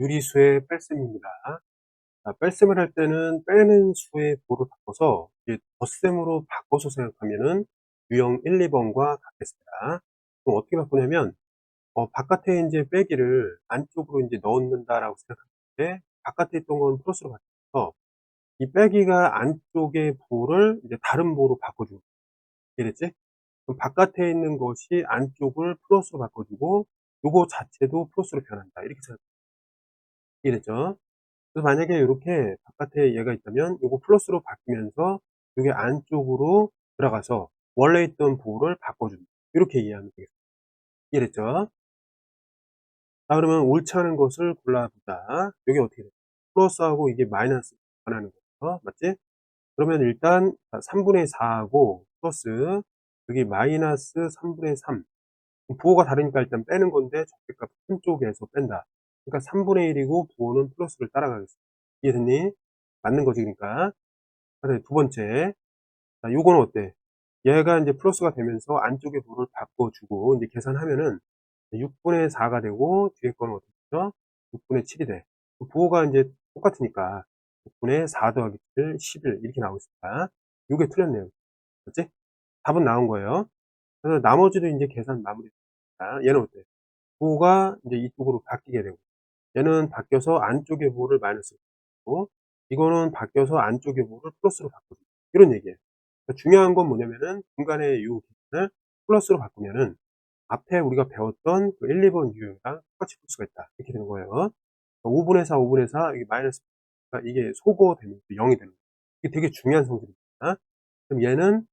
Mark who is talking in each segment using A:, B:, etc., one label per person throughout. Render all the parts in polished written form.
A: 유리수의 뺄셈입니다. 자, 뺄셈을 할 때는 빼는 수의 부호를 바꿔서 이제 덧셈으로 바꿔서 생각하면은 유형 1, 2번과 같겠습니다. 그럼 어떻게 바꾸냐면 바깥에 이제 빼기를 안쪽으로 이제 넣는다라고 생각할 때 바깥에 있던 건 플러스로 바꿔서 이 빼기가 안쪽의 부호를 이제 다른 부호로 바꿔주고, 이해됐지? 그럼 바깥에 있는 것이 안쪽을 플러스로 바꿔주고 요거 자체도 플러스로 변한다, 이렇게 생각. 이해됐죠? 그래서 만약에 이렇게 바깥에 얘가 있다면 요거 플러스로 바뀌면서 요게 안쪽으로 들어가서 원래 있던 부호를 바꿔준다, 이렇게 이해하면 되겠습니다. 이해됐죠? 자, 그러면 옳지 않은 것을 골라보자. 요게 어떻게 돼? 플러스하고 이게 마이너스 변하는 거죠, 맞지? 그러면 일단 3분의 4하고 플러스 여기 마이너스 3분의 3, 부호가 다르니까 일단 빼는 건데 적대값 큰 쪽에서 뺀다. 그러니까 3분의 1이고 부호는 플러스를 따라가겠습니다. 이해됐니? 맞는 거지, 그러니까. 그래, 두 번째. 자, 요거는 어때? 얘가 이제 플러스가 되면서 안쪽의 부호를 바꿔주고 이제 계산하면은 6분의 4가 되고 뒤에 거는 어떻게 되죠? 6분의 7이 돼. 부호가 이제 똑같으니까 6분의 4 더하기 7, 11 이렇게 나오겠습니다. 요게 틀렸네요. 그렇지? 답은 나온 거예요. 그래서 나머지도 이제 계산 마무리됩니다. 얘는 어때? 부호가 이제 이쪽으로 바뀌게 되고, 얘는 바뀌어서 안쪽의 부호를 마이너스로 바꾸고, 이거는 바뀌어서 안쪽의 부호를 플러스로 바꾸고, 이런 얘기예요. 그러니까 중요한 건 뭐냐면은 중간에 이 계산을 플러스로 바꾸면은 앞에 우리가 배웠던 그 1, 2번 유형이랑 똑같이 풀 수가 있다, 이렇게 되는 거예요. 5분의 4, 5분의 4, 이게 마이너스, 그러니까 이게 소거되면 0이 되는 거예요. 이게 되게 중요한 성질입니다. 그럼 얘는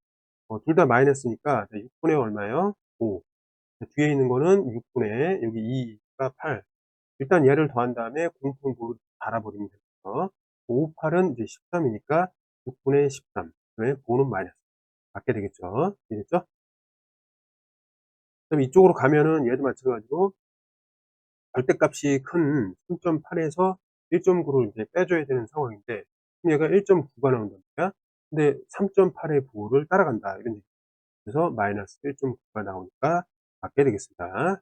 A: 둘 다 마이너스니까 6분의 얼마예요? 5. 뒤에 있는 거는 6분의 여기 2가 8. 일단 얘를 더한 다음에 공통부호를 달아버리면 되죠. 5, 8은 이제 13이니까 6분의 13. 왜? 부호는 마이너스. 맞게 되겠죠. 이해됐죠? 그럼 이쪽으로 가면은 얘도 마찬가지로 절대값이 큰 3.8에서 1.9를 이제 빼줘야 되는 상황인데, 그럼 얘가 1.9가 나온단 말이야. 근데 3.8의 부호를 따라간다, 이런 얘기. 그래서 마이너스 1.9가 나오니까 맞게 되겠습니다.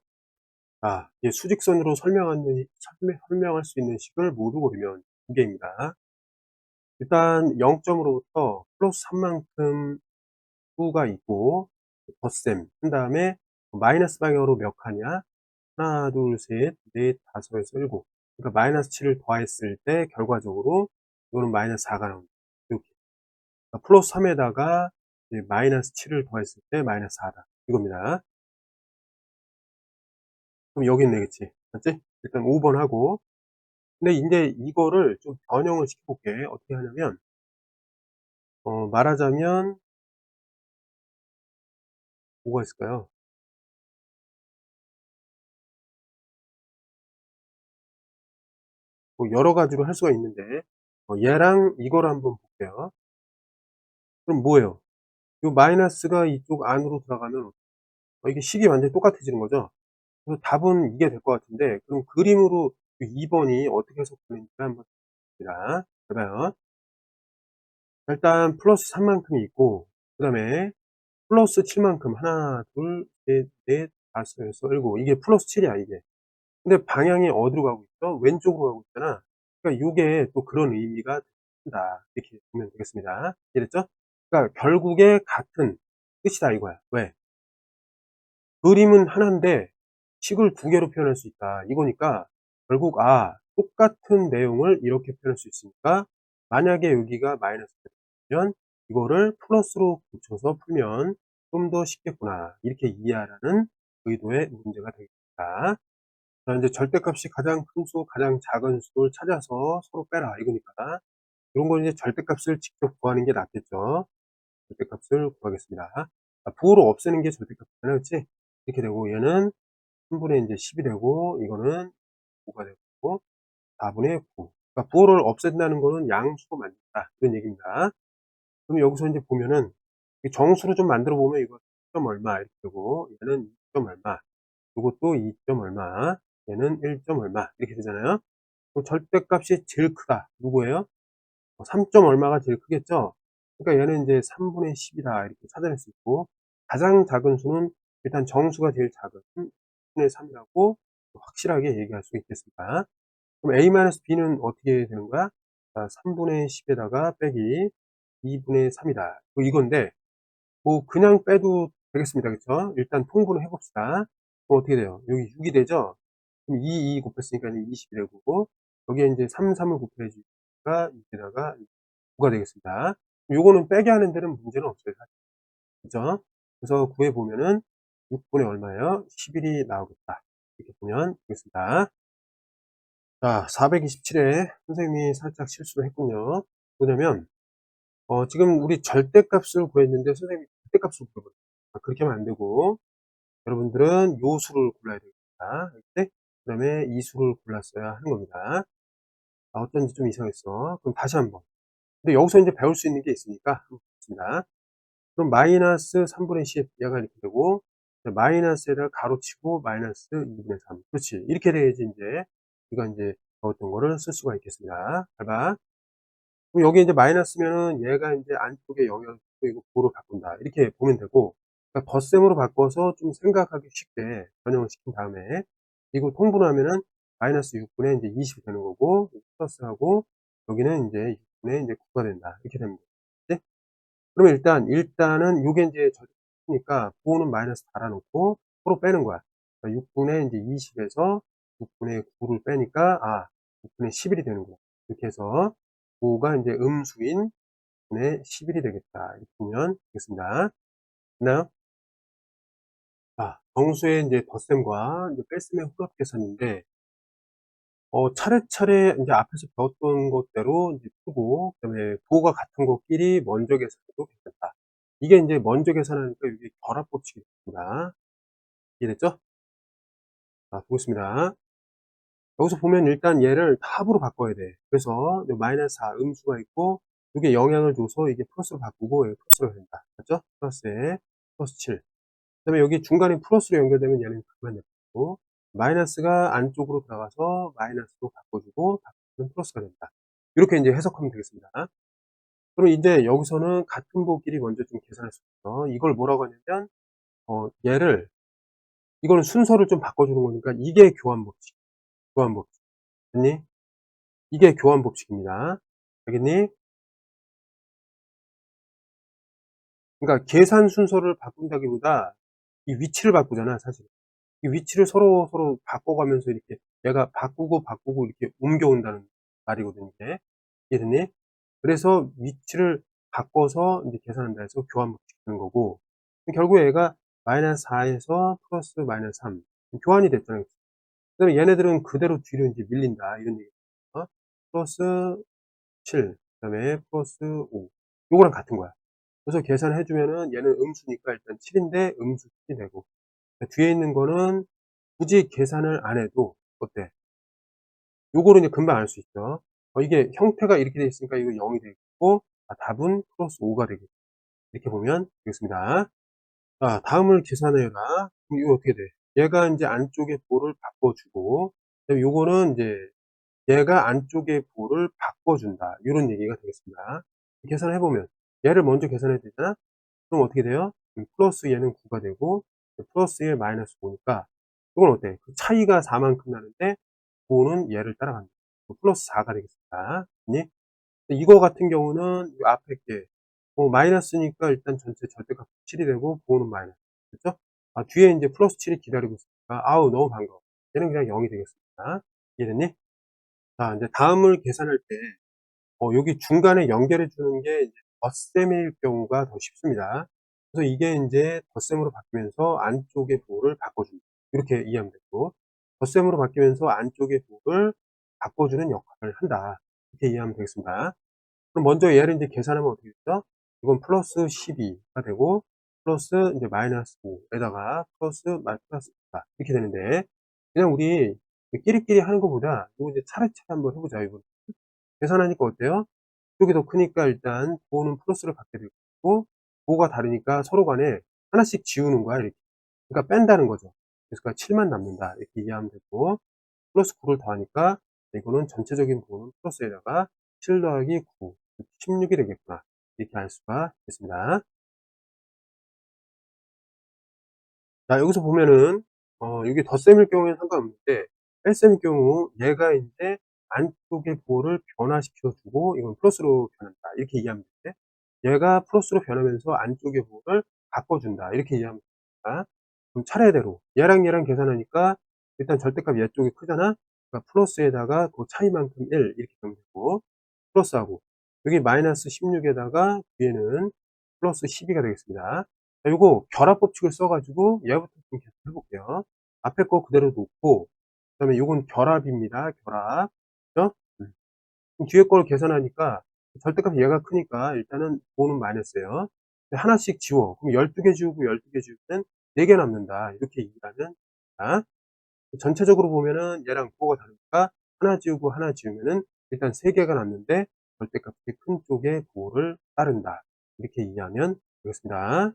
A: 자, 이제 수직선으로 설명할 수 있는 식을 모두 고르면 두 개입니다. 일단 0점으로부터 플러스 3만큼 수가 있고, 덧셈 한 다음에 마이너스 방향으로 몇 칸이야? 하나, 둘, 셋, 넷, 다섯에서 일곱. 그러니까 마이너스 7을 더했을 때 결과적으로 이거는 마이너스 4가 나옵니다. 이렇게. 그러니까 플러스 3에다가 마이너스 7을 더했을 때 마이너스 4다. 이겁니다. 그럼 여기는 되겠지. 맞지? 일단 5번 하고. 근데 이제 이거를 좀 변형을 시켜볼게. 어떻게 하냐면, 말하자면, 뭐가 있을까요? 뭐 여러 가지로 할 수가 있는데, 얘랑 이걸 한번 볼게요. 그럼 뭐예요? 이 마이너스가 이쪽 안으로 들어가면 이게 식이 완전히 똑같아지는 거죠. 그래서 답은 이게 될 것 같은데, 그럼 그림으로 2번이 어떻게 해석되는지 한번 봅니다. 봐봐요. 일단 플러스 3만큼이 있고, 그 다음에 플러스 7만큼 하나, 둘, 셋, 넷, 다섯, 여섯, 일곱. 이게 플러스 7이야, 이게. 근데 방향이 어디로 가고 있어? 왼쪽으로 가고 있잖아. 그러니까 이게 또 그런 의미가 된다, 이렇게 보면 되겠습니다. 이해됐죠? 그러니까 결국에 같은 뜻이다, 이거야. 왜? 그림은 하나인데 식을 두 개로 표현할 수 있다, 이거니까 결국 똑같은 내용을 이렇게 표현할 수 있으니까 만약에 여기가 마이너스가 되면 이거를 플러스로 고쳐서 풀면 좀 더 쉽겠구나, 이렇게 이해하라는 의도의 문제가 되겠다. 자, 이제 절대값이 가장 큰 수, 가장 작은 수를 찾아서 서로 빼라, 이거니까 이런 건 이제 절대값을 직접 구하는 게 낫겠죠. 절대값을 구하겠습니다. 부호로 없애는 게 절대값이잖아, 그렇지? 이렇게 되고, 얘는 3분의 이제 10이 되고, 이거는 5가 되고, 4분의 9. 그러니까 부호를 없앤다는 거는 양수로 만든다, 이런 얘기입니다. 그럼 여기서 이제 보면은 정수로 좀 만들어 보면 이거 2점 얼마 이렇게 되고, 얘는 2점 얼마, 이것도 2점 얼마, 얘는 1점 얼마 이렇게 되잖아요. 그럼 절대값이 제일 크다, 누구예요? 3점 얼마가 제일 크겠죠? 그러니까 얘는 이제 3분의 10이다, 이렇게 찾아낼 수 있고, 가장 작은 수는 일단 정수가 제일 작은 3분의 3이라고 확실하게 얘기할 수 있겠습니다. 그럼 a-b는 어떻게 되는 거야? 자, 3분의 10에다가 빼기 2분의 3이다. 뭐 이건데, 뭐 그냥 빼도 되겠습니다. 그쵸? 일단 통분을 해봅시다. 그럼 어떻게 돼요? 여기 6이 되죠? 그럼 2 곱했으니까 20이 되고, 여기에 이제 3, 3을 곱해주니까 이때다가 9가 되겠습니다. 요거는 빼게 하는 데는 문제는 없어요. 사실. 그죠? 그래서 구해보면은 6분의 얼마예요? 11이 나오겠다. 이렇게 보면 되겠습니다. 자, 427에 선생님이 살짝 실수를 했군요. 뭐냐면, 지금 우리 절대값을 구했는데 선생님이 절대값을 구해버렸어요. 그렇게 하면 안 되고, 여러분들은 요 수를 골라야 되겠다. 이렇게. 그 다음에 이 수를 골랐어야 하는 겁니다. 어쩐지 좀 이상했어. 그럼 다시 한번. 근데 여기서 이제 배울 수 있는 게 있으니까 한번 보겠습니다. 그럼 마이너스 3분의 10 얘가 이렇게 되고, 마이너스에다가 가로치고 마이너스 2분의 3. 그렇지. 이렇게 돼야지 이제 우리가 이제 배웠던 거를 쓸 수가 있겠습니다. 잘 봐. 그럼 여기 이제 마이너스면은 얘가 이제 안쪽에 영향을 주고 이거 부호로 바꾼다. 이렇게 보면 되고, 그러니까 덧셈으로 바꿔서 좀 생각하기 쉽게 변형을 시킨 다음에, 이거 통분하면은 마이너스 6분의 이제 20이 되는 거고, 플러스하고, 여기는 이제 6분의 이제 9가 된다. 이렇게 됩니다. 네? 그러면 일단은 요게 이제 절대니까 부호는 마이너스 달아놓고, 서로 빼는 거야. 그러니까 6분의 이제 20에서 6분의 9를 빼니까, 6분의 11이 되는 거야. 이렇게 해서, 5가 이제 음수인 분의 11이 되겠다. 이렇게 보면 되겠습니다. 됐나요? 정수의 이제 덧셈과 이제 뺄셈의 후압 계산인데, 차례차례 이제 앞에서 배웠던 것대로 이제 풀고, 그 다음에 부호가 같은 것끼리 먼저 계산해도 괜찮다. 이게 이제 먼저 계산하니까 이게 결합 법칙이 됩니다. 이해됐죠? 보겠습니다. 여기서 보면 일단 얘를 다 합으로 바꿔야 돼. 그래서 마이너스 4 음수가 있고, 이게 영향을 줘서 이게 플러스로 바꾸고, 여기 플러스로 된다. 맞죠? 플러스에 플러스 7. 그 다음에 여기 중간에 플러스로 연결되면 얘는 그만 냅두고, 마이너스가 안쪽으로 들어가서 마이너스로 바꿔주고, 바꾸면 플러스가 된다. 이렇게 이제 해석하면 되겠습니다. 그럼 이제 여기서는 같은 부끼리 먼저 좀 계산할 수 있어. 이걸 뭐라고 하냐면, 얘를, 이거는 순서를 좀 바꿔주는 거니까, 이게 교환 법칙. 교환 법칙. 됐니? 이게 교환 법칙입니다. 알겠니? 그러니까 계산 순서를 바꾼다기보다 이 위치를 바꾸잖아, 사실. 이 위치를 서로 바꿔가면서 이렇게 얘가 바꾸고 이렇게 옮겨온다는 말이거든요, 이게. 이해됐니? 그래서 위치를 바꿔서 이제 계산한다 해서 교환 법칙 쓰는 거고, 결국에 얘가 마이너스 4에서 플러스 마이너스 3. 교환이 됐잖아요. 그 다음에 얘네들은 그대로 뒤로 이제 밀린다. 이런 얘기. 플러스 7. 그 다음에 플러스 5. 요거랑 같은 거야. 그래서 계산해 주면은 얘는 음수니까 일단 7인데 음수 7이 되고, 뒤에 있는 거는 굳이 계산을 안 해도 어때? 요거를 이제 금방 알 수 있죠. 이게 형태가 이렇게 돼 있으니까 이거 0이 되겠고, 답은 플러스 5가 되겠고, 이렇게 보면 되겠습니다. 자, 다음을 계산해라. 그럼 이거 어떻게 돼? 얘가 이제 안쪽에 부호를 바꿔주고, 그다음에 요거는 이제 얘가 안쪽에 부호를 바꿔준다. 이런 얘기가 되겠습니다. 계산해보면 얘를 먼저 계산해야 되잖아. 그럼 어떻게 돼요? 플러스 얘는 9가 되고, 플러스 1 마이너스 5니까 이건 어때? 그 차이가 4만큼 나는데 5는 얘를 따라간다. 플러스 4가 되겠습니다. 네? 이거 같은 경우는 이 앞에 게 마이너스니까 일단 전체 절대값 7이 되고 5는 마이너스. 그렇죠? 뒤에 이제 플러스 7이 기다리고 있으니까 아우 너무 반가워. 얘는 그냥 0이 되겠습니다. 이해됐니? 자, 이제 다음을 계산할 때 여기 중간에 연결해 주는 게 이제 덧셈일 경우가 더 쉽습니다. 그래서 이게 이제 덧셈으로 바뀌면서 안쪽의 부호를 바꿔줍니다. 이렇게 이해하면 되고, 덧셈으로 바뀌면서 안쪽의 부호를 바꿔주는 역할을 한다. 이렇게 이해하면 되겠습니다. 그럼 먼저 얘를 이제 계산하면 어떻게 되죠? 이건 플러스 12가 되고, 플러스 이제 마이너스 5에다가 플러스 4 이렇게 되는데, 그냥 우리 끼리끼리 하는 것보다 이거 이제 차례차례 한번 해보자. 이번 계산하니까 어때요? 이쪽이 더 크니까 일단 부호는 플러스를 받게 되고, 부호가 다르니까 서로 간에 하나씩 지우는 거야, 이렇게. 그러니까 뺀다는 거죠. 그래서 7만 남는다. 이렇게 이해하면 되고, 플러스 9를 더하니까 이거는 전체적인 부호는 플러스에다가 7 더하기 9, 16이 되겠구나. 이렇게 알 수가 있습니다. 자, 여기서 보면은, 이게 덧셈일 경우에는 상관없는데, 뺄셈일 경우, 얘가 이제 안쪽의 부호를 변화시켜 주고 이건 플러스로 변한다. 이렇게 이해하면 되는데 얘가 플러스로 변하면서 안쪽의 부호를 바꿔준다. 이렇게 이해하면 됩니다. 그럼 차례대로 얘랑 계산하니까 일단 절대값 얘 쪽이 크잖아. 그러니까 플러스에다가 그 차이만큼 1 이렇게 하면 되고 플러스하고 여기 마이너스 16에다가 뒤에는 플러스 12가 되겠습니다. 자, 요거 결합 법칙을 써가지고 얘부터 좀 계속 해볼게요. 앞에 거 그대로 놓고 그다음에 요건 결합입니다. 결합. 그죠? 그럼 뒤에 거를 계산하니까 절대값 얘가 크니까 일단은 5는 마이너스예요. 하나씩 지워. 그럼 12개 지우고 12개 지우면 4개 남는다. 이렇게 이해하면 됩니다. 전체적으로 보면은 얘랑 부호가 다르니까 하나 지우고 하나 지우면은 일단 3개가 남는데 절대값이 큰 쪽의 부호를 따른다. 이렇게 이해하면 되겠습니다.